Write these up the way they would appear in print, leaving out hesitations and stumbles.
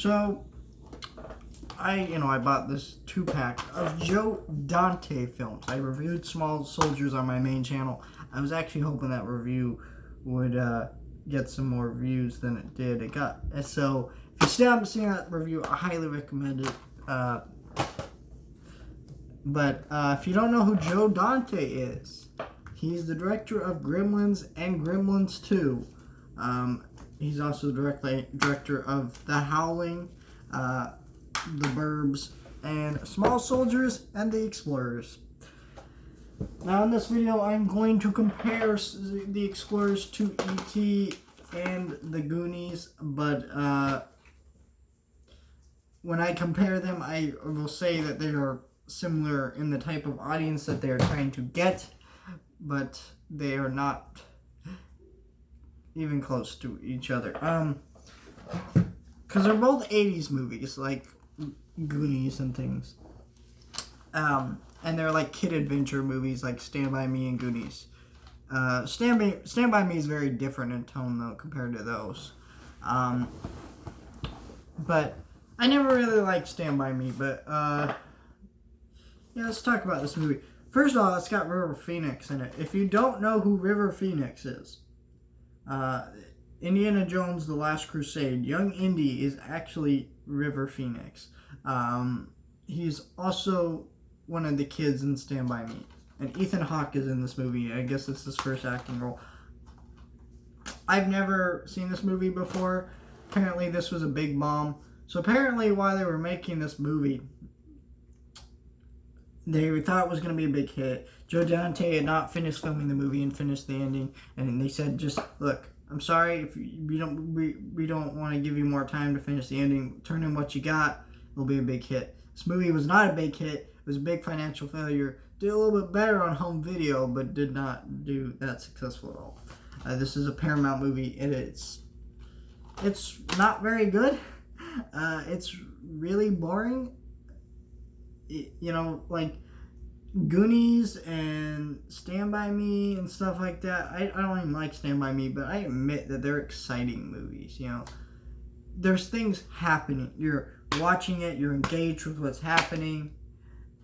So, I bought this 2-pack of Joe Dante films. I reviewed Small Soldiers on my main channel. I was actually hoping that review would get some more views than it did. It got. So, if you still haven't seen that review, I highly recommend it. But if you don't know who Joe Dante is, he's the director of Gremlins and Gremlins 2. He's also the director of The Howling, The Burbs, and Small Soldiers and The Explorers. Now in this video I'm going to compare The Explorers to E.T. and The Goonies, but when I compare them I will say that they are similar in the type of audience that they are trying to get, but they are not even close to each other. Because they're both 80s movies, like Goonies and things. And they're like kid adventure movies like Stand By Me and Goonies. Stand By Me is very different in tone though compared to those. But I never really liked Stand By Me, but yeah, let's talk about this movie. First of all, it's got River Phoenix in it. If you don't know who River Phoenix is, Indiana Jones: The Last Crusade, young Indy is actually River Phoenix. He's also one of the kids in Stand By Me. And Ethan Hawke is in this movie. I guess it's his first acting role. I've never seen this movie before. Apparently this was a big bomb. So apparently while they were making this movie, they thought it was going to be a big hit. Joe Dante had not finished filming the movie and finished the ending, and they said, "Just look, I'm sorry if we don't want to give you more time to finish the ending. Turn in what you got. It'll be a big hit." This movie was not a big hit. It was a big financial failure. Did a little bit better on home video, but did not do that successful at all. This is a Paramount movie, and it's not very good. It's really boring. Like Goonies and Stand By Me and stuff like that. I don't even like Stand By Me, but I admit that they're exciting movies. There's things happening. You're watching it. You're engaged with what's happening.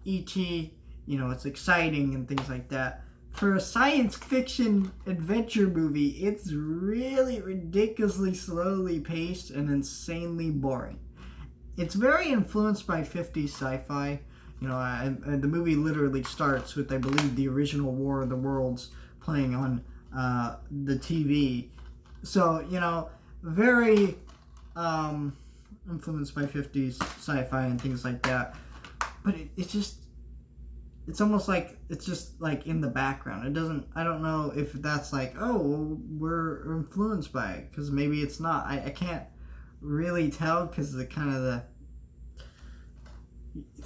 E.T., it's exciting and things like that. For a science fiction adventure movie, it's really ridiculously slowly paced and insanely boring. It's very influenced by 50s sci-fi. And the movie literally starts with, I believe, the original War of the Worlds playing on the TV. So, very influenced by 50s sci-fi and things like that. But it's almost like it's just like in the background. I don't know if that's like, oh, we're influenced by it, because maybe it's not. I can't really tell because the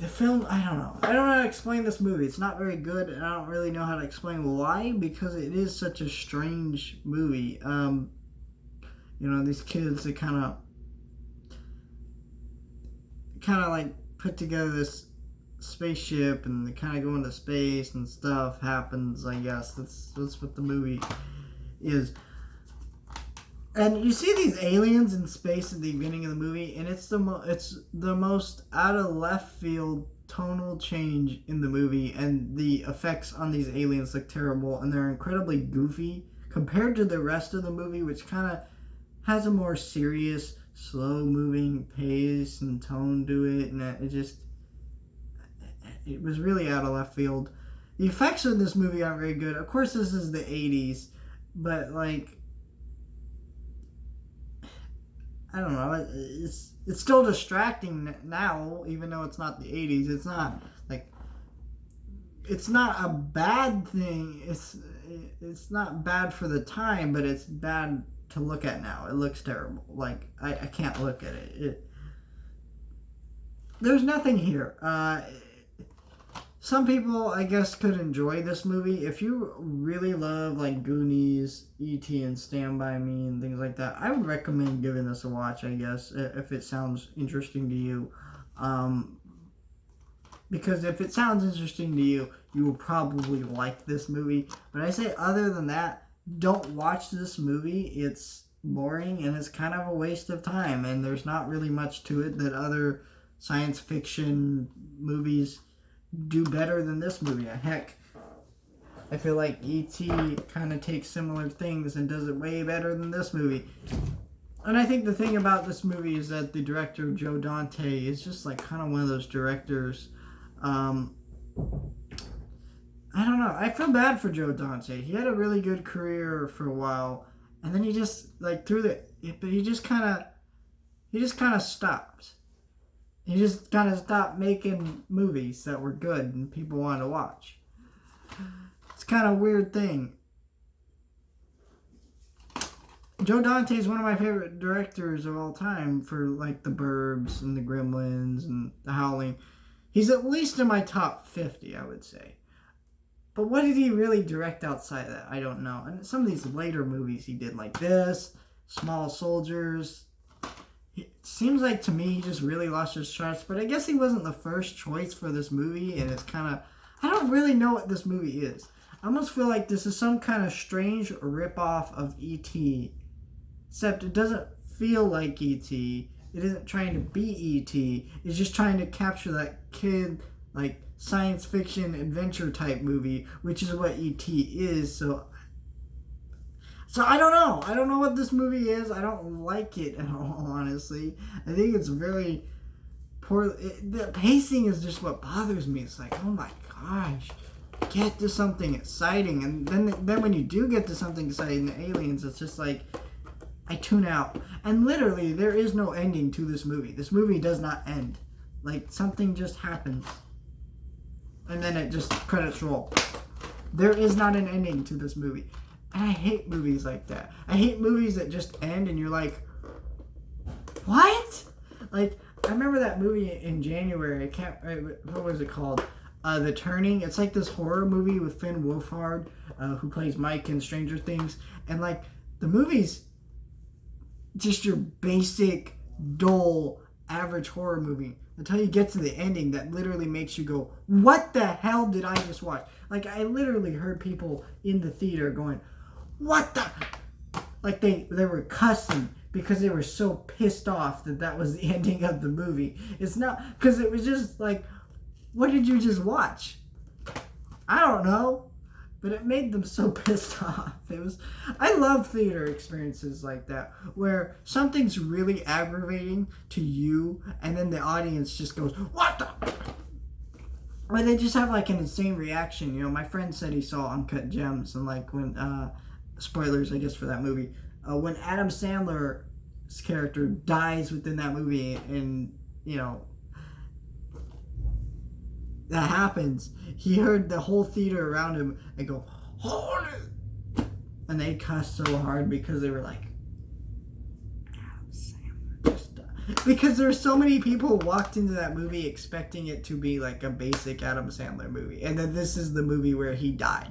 film, I don't know how to explain this movie. It's not very good, and I don't really know how to explain why, because it is such a strange movie. These kids, they kind of like put together this spaceship, and they kind of go into space, and stuff happens. I guess that's what the movie is. And you see these aliens in space at the beginning of the movie, and it's the most out of left field tonal change in the movie, and the effects on these aliens look terrible, and they're incredibly goofy compared to the rest of the movie, which kind of has a more serious, slow moving pace and tone to it, and it was really out of left field. The effects of this movie aren't very good. Of course, this is the 80s, but I don't know. It's still distracting now, even though it's not the 80s. It's not a bad thing. It's not bad for the time, but it's bad to look at now. It looks terrible. I can't look at it. There's nothing here. Some people, I guess, could enjoy this movie. If you really love, Goonies, E.T., and Stand By Me, and things like that, I would recommend giving this a watch, I guess, if it sounds interesting to you. Because if it sounds interesting to you, you will probably like this movie. But I say, other than that, don't watch this movie. It's boring and it's kind of a waste of time, and there's not really much to it that other science fiction movies do better than this movie. Heck, I feel like E.T. kind of takes similar things and does it way better than this movie. And I think the thing about this movie is that the director, Joe Dante, is just like kind of one of those directors. I don't know. I feel bad for Joe Dante. He had a really good career for a while, and then he just like he just kind of stopped. He just kind of stopped making movies that were good and people wanted to watch. It's kind of a weird thing. Joe Dante is one of my favorite directors of all time for like The Burbs and The Gremlins and The Howling. He's at least in my top 50, I would say. But what did he really direct outside of that? I don't know. And some of these later movies he did, like this, Small Soldiers. It seems like to me he just really lost his chops. But I guess he wasn't the first choice for this movie. And it's kind of... I don't really know what this movie is. I almost feel like this is some kind of strange ripoff of E.T., except it doesn't feel like E.T. It isn't trying to be E.T. It's just trying to capture that kid, like, science fiction adventure type movie, which is what E.T. is. So I don't know. I don't know what this movie is. I don't like it at all, honestly. I think it's very poor. The pacing is just what bothers me. It's like, oh my gosh, get to something exciting. And then when you do get to something exciting, the aliens, it's just like, I tune out. And literally, there is no ending to this movie. This movie does not end. Like, something just happens. And then it just, credits roll. There is not an ending to this movie. And I hate movies like that. I hate movies that just end and you're like, what? Like, I remember that movie in January. What was it called? The Turning. It's like this horror movie with Finn Wolfhard, who plays Mike in Stranger Things. And like, the movie's just your basic, dull, average horror movie until you get to the ending that literally makes you go, what the hell did I just watch? Like, I literally heard people in the theater going, what the... Like, they were cussing because they were so pissed off that was the ending of the movie. It's not... Because it was just like, what did you just watch? I don't know. But it made them so pissed off. I love theater experiences like that, where something's really aggravating to you, and then the audience just goes, what the? Or they just have like an insane reaction. You know, my friend said he saw Uncut Gems, and like when, spoilers I guess for that movie, when Adam Sandler's character dies within that movie, and, you know, that happens, he heard the whole theater around him and go, hold it! And they cussed so hard because they were like, Adam Sandler just died. Because there's so many people walked into that movie expecting it to be like a basic Adam Sandler movie. And then this is the movie where he died.